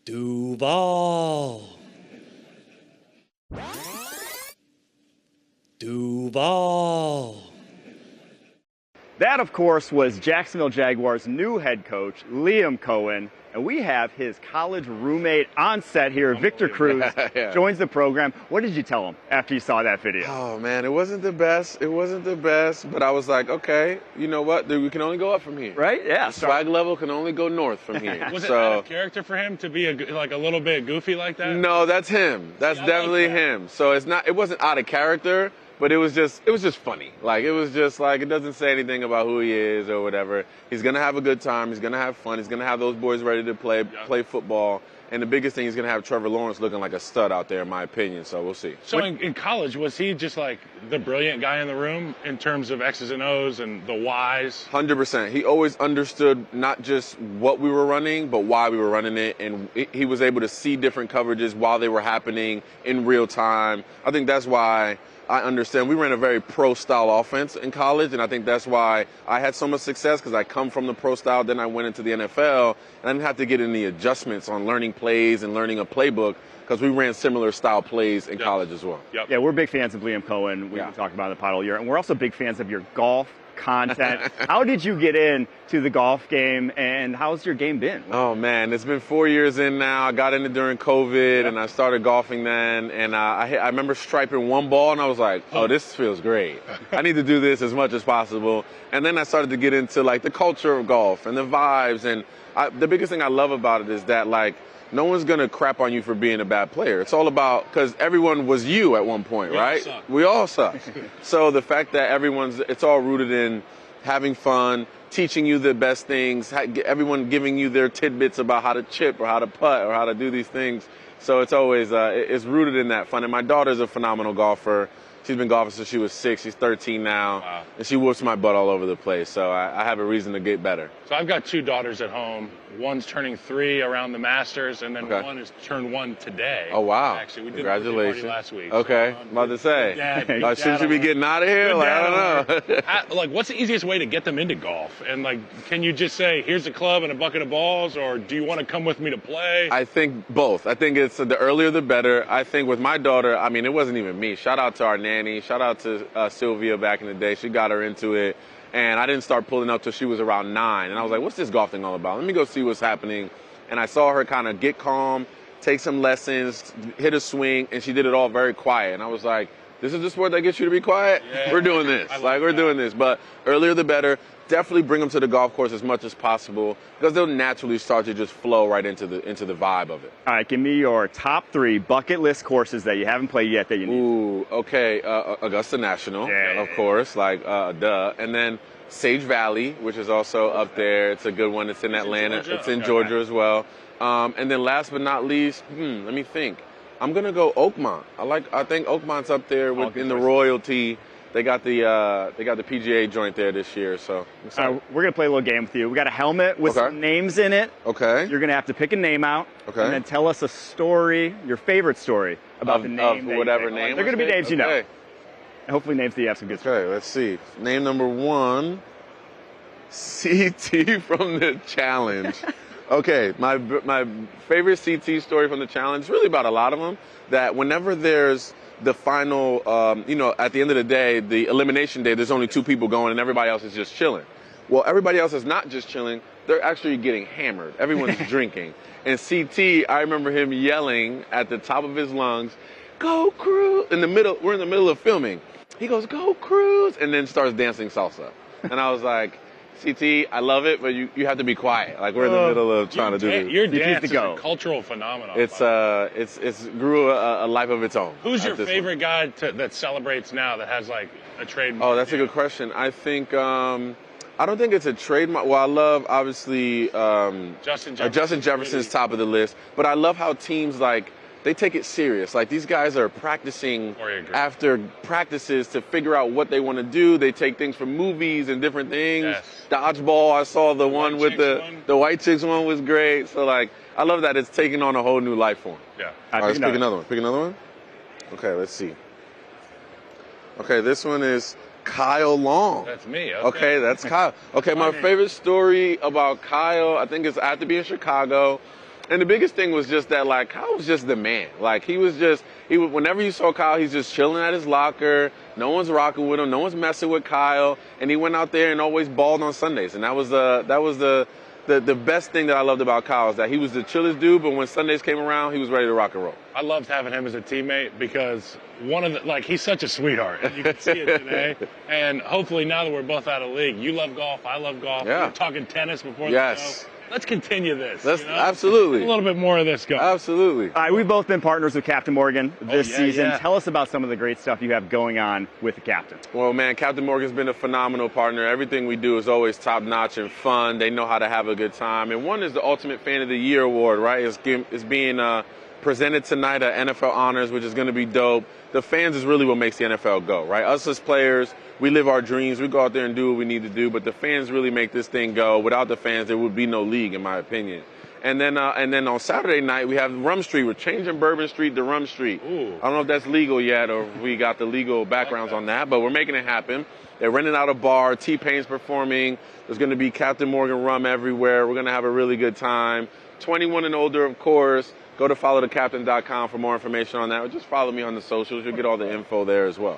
Duval. Duval. That, of course, was Jacksonville Jaguars' new head coach, Liam Coen. And we have his college roommate on set here, Victor Cruz, joins the program. What did you tell him after you saw that video? Oh, man, it wasn't the best. It wasn't the best, but I was like, okay, you know what? We can only go up from here. Right? Yeah. The swag level can only go north from here. Was it out of character for him to be like a little bit goofy like that? No, that's him. That's definitely him. So it wasn't out of character. But it was just funny. Like, it was just like, it doesn't say anything about who he is or whatever. He's going to have a good time. He's going to have fun. He's going to have those boys ready to play football. And the biggest thing, he's going to have Trevor Lawrence looking like a stud out there, in my opinion. So we'll see. So in college, was he just like the brilliant guy in the room in terms of X's and O's and the Y's? 100%. He always understood not just what we were running, but why we were running it. And he was able to see different coverages while they were happening in real time. I think that's why I understand. We ran a very pro-style offense in college, and I think that's why I had so much success, because I come from the pro-style, then I went into the NFL, and I didn't have to get any adjustments on learning plays and learning a playbook, because we ran similar style plays in college as well. Yeah, we're big fans of Liam Coen. We've been talking about it in the pod all year, and we're also big fans of your golf content. How did you get into the golf game, and how's your game been? Oh, man, it's been 4 years in now. I got into during COVID, and I started golfing then, and I remember striping one ball, and I was like, oh, this feels great. I need to do this as much as possible. And then I started to get into, like, the culture of golf and the vibes, and the biggest thing I love about it is that, like, no one's going to crap on you for being a bad player. It's all about, because everyone was you at one point, right? We all suck. So the fact that it's all rooted in having fun, teaching you the best things, everyone giving you their tidbits about how to chip or how to putt or how to do these things. So it's always, it's rooted in that fun. And my daughter's a phenomenal golfer. She's been golfing since she was 6. She's 13 now. Wow. And she whoops my butt all over the place. So I have a reason to get better. So I've got 2 daughters at home. One's turning 3 around the Masters, and then one is turned 1 today. Oh, wow. Actually, we did Congratulations. the party last week. Okay. So, about to say. Shouldn't you be getting out of here? Like, I don't know. Like, what's the easiest way to get them into golf? And, like, can you just say, here's a club and a bucket of balls, or do you want to come with me to play? I think both. I think it's the earlier the better. I think with my daughter, I mean, it wasn't even me. Shout out to our nanny. Shout out to Sylvia back in the day. She got her into it. And I didn't start pulling up till she was around 9. And I was like, what's this golf thing all about? Let me go see what's happening. And I saw her kind of get calm, take some lessons, hit a swing, and she did it all very quiet. And I was like, this is the sport that gets you to be quiet? Yeah. We're doing this. We're doing this. But earlier the better. Definitely bring them to the golf course as much as possible, because they'll naturally start to just flow right into the vibe of it. All right, give me your top 3 bucket list courses that you haven't played yet that you need. Ooh, okay. Augusta National, of course, like, duh. And then Sage Valley, which is also up there. It's a good one. It's in Atlanta. It's in Georgia as well. And then last but not least, let me think. I'm going to go Oakmont. I think Oakmont's up there in the royalty. They got the PGA joint there this year, so. We're gonna play a little game with you. We got a helmet with some names in it. Okay. You're gonna have to pick a name out. Okay. And then tell us a story, your favorite story about the name. Of whatever name. They're gonna be names you know. And hopefully names that you have some good stories. Okay, let's see. Name number 1, CT from the challenge. Okay, my favorite CT story from the challenge, really about a lot of them, that whenever there's the final, at the end of the day, the elimination day, there's only 2 people going and everybody else is just chilling. Well, everybody else is not just chilling. They're actually getting hammered. Everyone's drinking. And CT, I remember him yelling at the top of his lungs, "Go Cruz!" We're in the middle of filming. He goes, "Go Cruz!" and then starts dancing salsa. And I was like, CT, I love it, but you have to be quiet. Like, we're in the middle of trying to do this. Your dance is a cultural phenomenon. It's grew a life of its own. Who's your favorite guy that celebrates now that has, like, a trademark? Oh, that's a good question. I think, I don't think it's a trademark. Well, I love, obviously, Justin Jefferson's top of the list, but I love how teams, like, they take it serious. Like, these guys are practicing after practices to figure out what they want to do. They take things from movies and different things. Yes. Dodgeball, I saw the one with the White Chicks one was great. So, like, I love that it's taking on a whole new life form. Yeah. All right, let's pick another one. Pick another one? Okay, let's see. Okay, this one is Kyle Long. That's me. Okay, that's Kyle. Okay, my favorite story about Kyle, I think I have to be in Chicago. And the biggest thing was just that, like, Kyle was just the man. Like, whenever you saw Kyle, he's just chilling at his locker. No one's rocking with him. No one's messing with Kyle. And he went out there and always balled on Sundays. And that was the best thing that I loved about Kyle, is that he was the chillest dude, but when Sundays came around, he was ready to rock and roll. I loved having him as a teammate because he's such a sweetheart. And you can see it today. And hopefully now that we're both out of league, you love golf, I love golf. Yeah. We were talking tennis before the show. Let's continue this. Absolutely. A little bit more of this going. Absolutely. All right, we've both been partners with Captain Morgan this season. Yeah. Tell us about some of the great stuff you have going on with the captain. Well, man, Captain Morgan's been a phenomenal partner. Everything we do is always top-notch and fun. They know how to have a good time. And one is the Ultimate Fan of the Year award, right? It's being presented tonight at NFL Honors, which is going to be dope. The fans is really what makes the NFL go, right? Us as players, we live our dreams. We go out there and do what we need to do, but the fans really make this thing go. Without the fans, there would be no league, in my opinion. And then on Saturday night, we have Rum Street. We're changing Bourbon Street to Rum Street. Ooh. I don't know if that's legal yet or if we got the legal backgrounds on that, but we're making it happen. They're renting out a bar. T-Pain's performing. There's going to be Captain Morgan rum everywhere. We're going to have a really good time. 21 and older, of course. Go to followthecaptain.com for more information on that, or just follow me on the socials. You'll get all the info there as well.